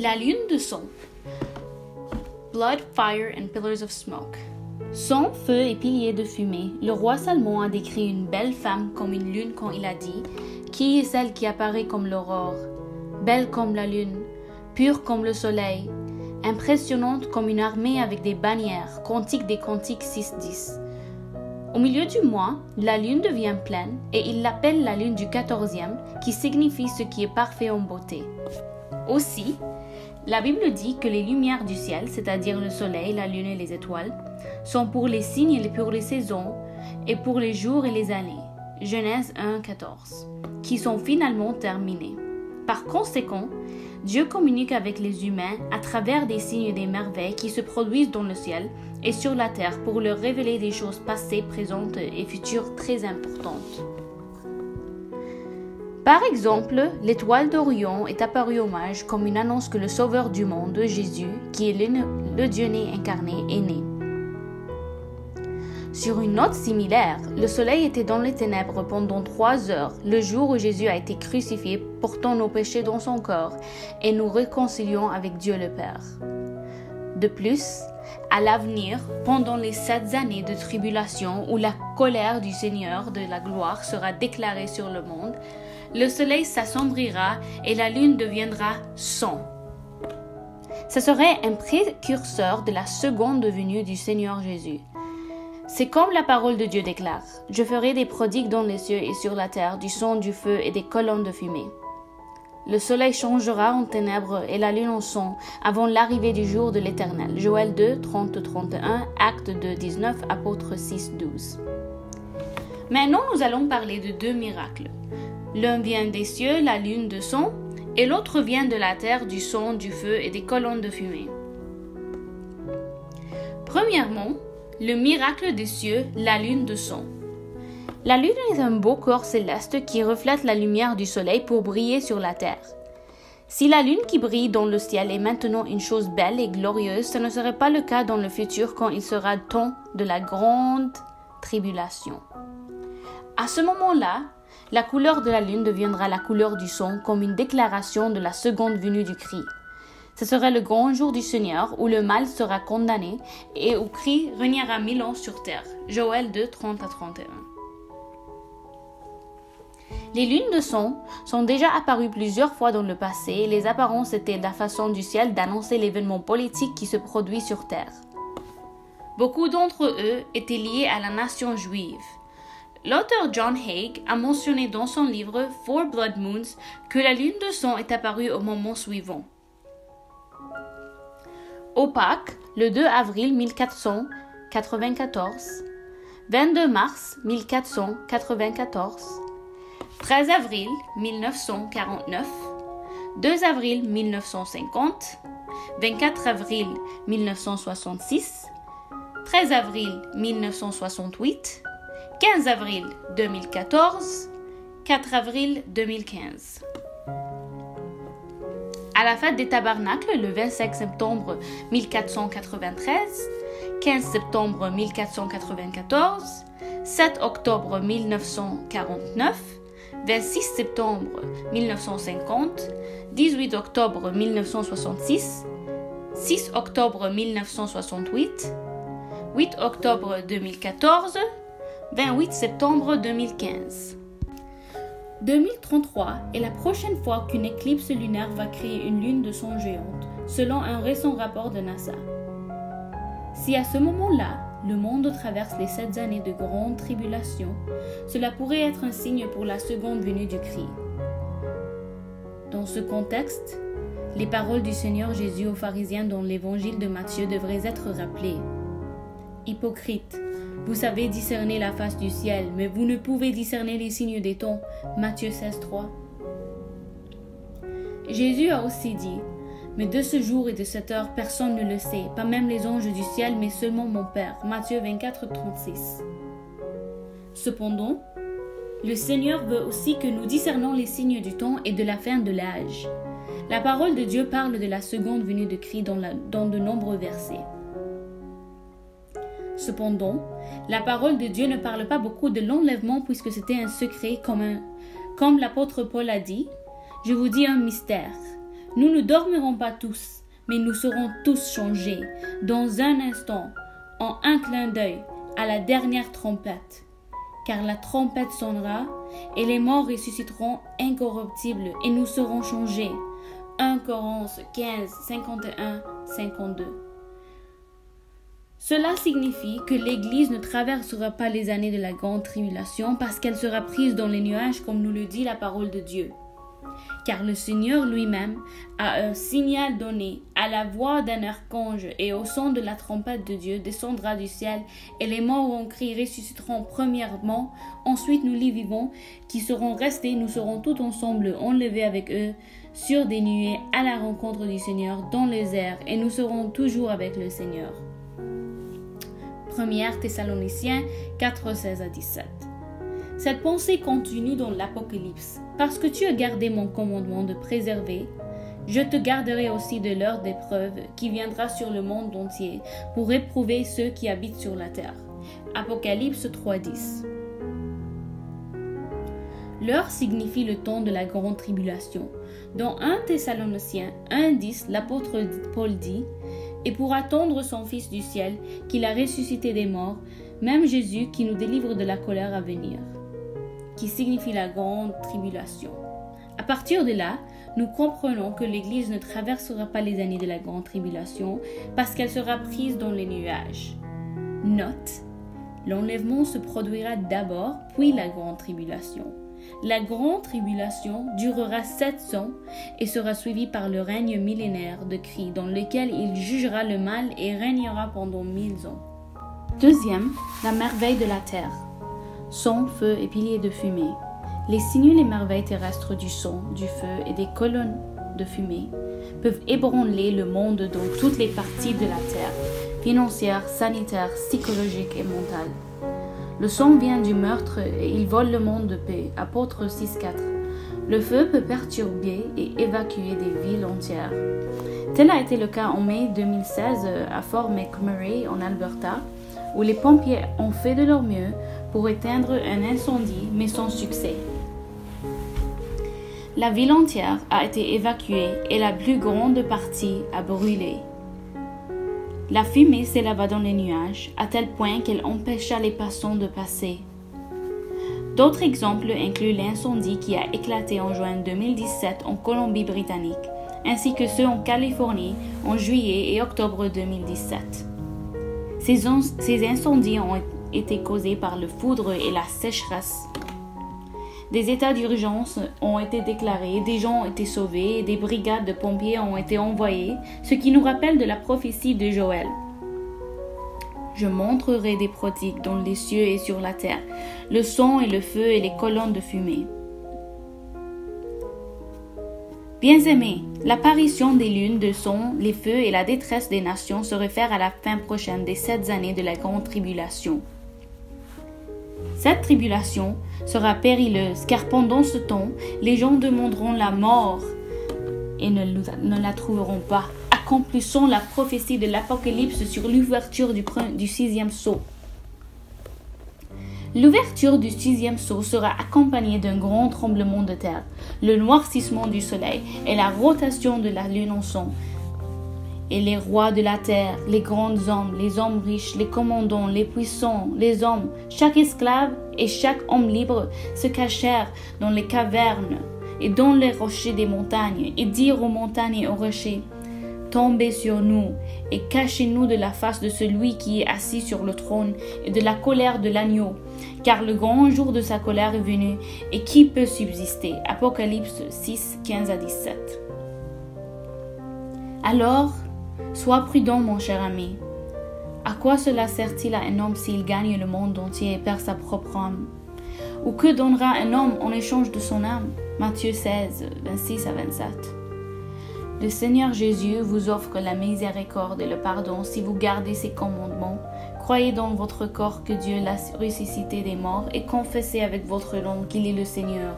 La lune de sang. Blood, fire and pillars of smoke. Sang, feu et piliers de fumée, le roi Salomon a décrit une belle femme comme une lune quand il a dit « Qui est celle qui apparaît comme l'aurore, belle comme la lune, pure comme le soleil, impressionnante comme une armée avec des bannières » Cantique des Cantiques 6.10. Au milieu du mois, la lune devient pleine et il l'appelle la lune du 14e, qui signifie ce qui est parfait en beauté. Aussi, la Bible dit que les lumières du ciel, c'est-à-dire le soleil, la lune et les étoiles, sont pour les signes et pour les saisons et pour les jours et les années. Genèse 1.14, qui sont finalement terminés. Par conséquent, Dieu communique avec les humains à travers des signes et des merveilles qui se produisent dans le ciel et sur la terre pour leur révéler des choses passées, présentes et futures très importantes. Par exemple, l'étoile d'Orion est apparue au mage comme une annonce que le Sauveur du monde, Jésus, qui est le Dieu né incarné, est né. Sur une note similaire, le soleil était dans les ténèbres pendant 3 heures, le jour où Jésus a été crucifié, portant nos péchés dans son corps et nous réconciliant avec Dieu le Père. De plus, à l'avenir, pendant les 7 années de tribulation où la colère du Seigneur de la gloire sera déclarée sur le monde, le soleil s'assombrira et la lune deviendra sang. Ce serait un précurseur de la seconde venue du Seigneur Jésus. C'est comme la parole de Dieu déclare « Je ferai des prodigues dans les cieux et sur la terre, du sang, du feu et des colonnes de fumée. » Le soleil changera en ténèbres et la lune en sang avant l'arrivée du jour de l'Éternel. Joël 2, 30-31, Actes 2, 19, Apôtres 6, 12. Maintenant, nous allons parler de 2 miracles. L'un vient des cieux, la lune de sang, et l'autre vient de la terre, du sang, du feu et des colonnes de fumée. Premièrement, le miracle des cieux, la lune de sang. La lune est un beau corps céleste qui reflète la lumière du soleil pour briller sur la terre. Si la lune qui brille dans le ciel est maintenant une chose belle et glorieuse, ce ne serait pas le cas dans le futur quand il sera temps de la grande tribulation. À ce moment-là, la couleur de la lune deviendra la couleur du sang comme une déclaration de la seconde venue du Christ. Ce sera le grand jour du Seigneur où le mal sera condamné et où Christ régnera 1000 ans sur terre. Joël 2, 30-31. Les lunes de sang sont déjà apparues plusieurs fois dans le passé et les apparences étaient la façon du ciel d'annoncer l'événement politique qui se produit sur terre. Beaucoup d'entre eux étaient liés à la nation juive. L'auteur John Hague a mentionné dans son livre Four Blood Moons que la lune de sang est apparue au moment suivant. Au Pâques, le 2 avril 1494, 22 mars 1494, 13 avril 1949, 2 avril 1950, 24 avril 1966, 13 avril 1968, 15 avril 2014, 4 avril 2015. À la fête des Tabernacles, le 25 septembre 1493, 15 septembre 1494, 7 octobre 1949, 26 septembre 1950, 18 octobre 1966, 6 octobre 1968, 8 octobre 2014, 28 septembre 2015. 2033 est la prochaine fois qu'une éclipse lunaire va créer une lune de sang géante, selon un récent rapport de NASA. Si à ce moment-là, le monde traverse les 7 années de grande tribulation, cela pourrait être un signe pour la seconde venue du Christ. Dans ce contexte, les paroles du Seigneur Jésus aux pharisiens dans l'évangile de Matthieu devraient être rappelées. Hypocrite, vous savez discerner la face du ciel, mais vous ne pouvez discerner les signes des temps. Matthieu 16.3. Jésus a aussi dit, mais de ce jour et de cette heure, personne ne le sait, pas même les anges du ciel, mais seulement mon Père. Matthieu 24.36. Cependant, le Seigneur veut aussi que nous discernions les signes du temps et de la fin de l'âge. La parole de Dieu parle de la seconde venue de Christ dans de nombreux versets. Cependant, la parole de Dieu ne parle pas beaucoup de l'enlèvement puisque c'était un secret comme l'apôtre Paul a dit « Je vous dis un mystère. Nous ne dormirons pas tous, mais nous serons tous changés, dans un instant, en un clin d'œil, à la dernière trompette. Car la trompette sonnera, et les morts ressusciteront incorruptibles, et nous serons changés. 1 Corinthiens 15, 51, 52. Cela signifie que l'Église ne traversera pas les années de la grande tribulation parce qu'elle sera prise dans les nuages comme nous le dit la parole de Dieu. Car le Seigneur lui-même a un signal donné, à la voix d'un archange et au son de la trompette de Dieu descendra du ciel, et les morts en cri ressusciteront premièrement, ensuite nous les vivants qui serons restés, nous serons tous ensemble enlevés avec eux sur des nuées à la rencontre du Seigneur dans les airs, et nous serons toujours avec le Seigneur. 1 Thessaloniciens 4, 16 à 17. Cette pensée continue dans l'Apocalypse. Parce que tu as gardé mon commandement de préserver, je te garderai aussi de l'heure d'épreuve qui viendra sur le monde entier pour éprouver ceux qui habitent sur la terre. Apocalypse 3, 10. L'heure signifie le temps de la grande tribulation. Dans 1 Thessaloniciens 1, 10, l'apôtre Paul dit « Et pour attendre son Fils du ciel, qu'il a ressuscité des morts, même Jésus qui nous délivre de la colère à venir. » qui signifie la grande tribulation. À partir de là, nous comprenons que l'Église ne traversera pas les années de la grande tribulation parce qu'elle sera prise dans les nuages. Note, l'enlèvement se produira d'abord, puis la grande tribulation. La grande tribulation durera 7 ans et sera suivie par le règne millénaire de Christ dans lequel il jugera le mal et régnera pendant 1000 ans. Deuxième, la merveille de la terre. Son, feu et piliers de fumée. Les signes et les merveilles terrestres du son, du feu et des colonnes de fumée peuvent ébranler le monde dans toutes les parties de la terre, financière, sanitaire, psychologique et mentale. Le son vient du meurtre et il vole le monde de paix. Apôtre 6.4. Le feu peut perturber et évacuer des villes entières. Tel a été le cas en mai 2016 à Fort McMurray en Alberta, où les pompiers ont fait de leur mieux pour éteindre un incendie, mais sans succès. La ville entière a été évacuée et la plus grande partie a brûlé. La fumée s'éleva dans les nuages, à tel point qu'elle empêcha les passants de passer. D'autres exemples incluent l'incendie qui a éclaté en juin 2017 en Colombie-Britannique, ainsi que ceux en Californie en juillet et octobre 2017. Ces incendies ont été causés par le foudre et la sécheresse. Des états d'urgence ont été déclarés, des gens ont été sauvés et des brigades de pompiers ont été envoyées, ce qui nous rappelle de la prophétie de Joël. Je montrerai des prodiges dans les cieux et sur la terre, le son et le feu et les colonnes de fumée. Bien-aimés, l'apparition des lunes de son, les feux et la détresse des nations se réfèrent à la fin prochaine des 7 années de la grande tribulation. Cette tribulation sera périlleuse, car pendant ce temps, les gens demanderont la mort et ne la trouveront pas, accomplissant la prophétie de l'Apocalypse sur l'ouverture du 6e sceau. L'ouverture du 6e sceau sera accompagnée d'un grand tremblement de terre, le noircissement du soleil et la rotation de la lune en son. Et les rois de la terre, les grands hommes, les hommes riches, les commandants, les puissants, les hommes, chaque esclave et chaque homme libre se cachèrent dans les cavernes et dans les rochers des montagnes et dirent aux montagnes et aux rochers, « Tombez sur nous et cachez-nous de la face de celui qui est assis sur le trône et de la colère de l'agneau, car le grand jour de sa colère est venu et qui peut subsister ?» Apocalypse 6, 15 à 17. Alors, sois prudent, mon cher ami. À quoi cela sert-il à un homme s'il gagne le monde entier et perd sa propre âme? Ou que donnera un homme en échange de son âme? Matthieu 16, 26 à 27. Le Seigneur Jésus vous offre la miséricorde et le pardon si vous gardez ses commandements. Croyez dans votre corps que Dieu l'a ressuscité des morts et confessez avec votre langue qu'il est le Seigneur.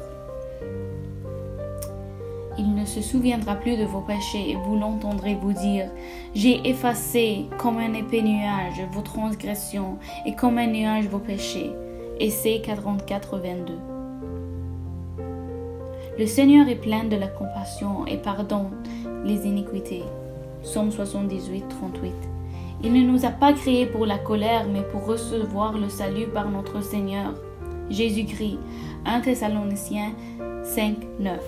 Il ne se souviendra plus de vos péchés et vous l'entendrez vous dire « J'ai effacé comme un épais nuage vos transgressions et comme un nuage vos péchés. » Essai 44, 22. Le Seigneur est plein de la compassion et pardon, les iniquités. Psaume 78, 38. Il ne nous a pas créés pour la colère, mais pour recevoir le salut par notre Seigneur Jésus-Christ. 1 Thessaloniciens 5, 9.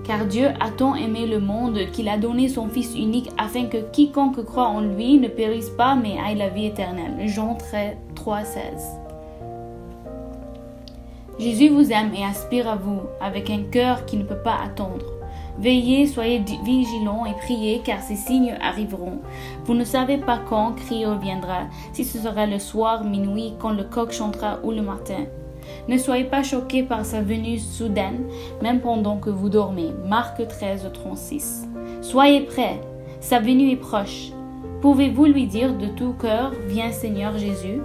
Car Dieu a tant aimé le monde qu'il a donné son Fils unique afin que quiconque croit en lui ne périsse pas mais ait la vie éternelle. Jean 3, 16. Jésus vous aime et aspire à vous avec un cœur qui ne peut pas attendre. Veillez, soyez vigilants et priez, car ces signes arriveront. Vous ne savez pas quand Christ reviendra, si ce sera le soir, minuit, quand le coq chantera ou le matin. Ne soyez pas choqués par sa venue soudaine, même pendant que vous dormez. Marc 13, 36. Soyez prêts, sa venue est proche. Pouvez-vous lui dire de tout cœur, viens Seigneur Jésus?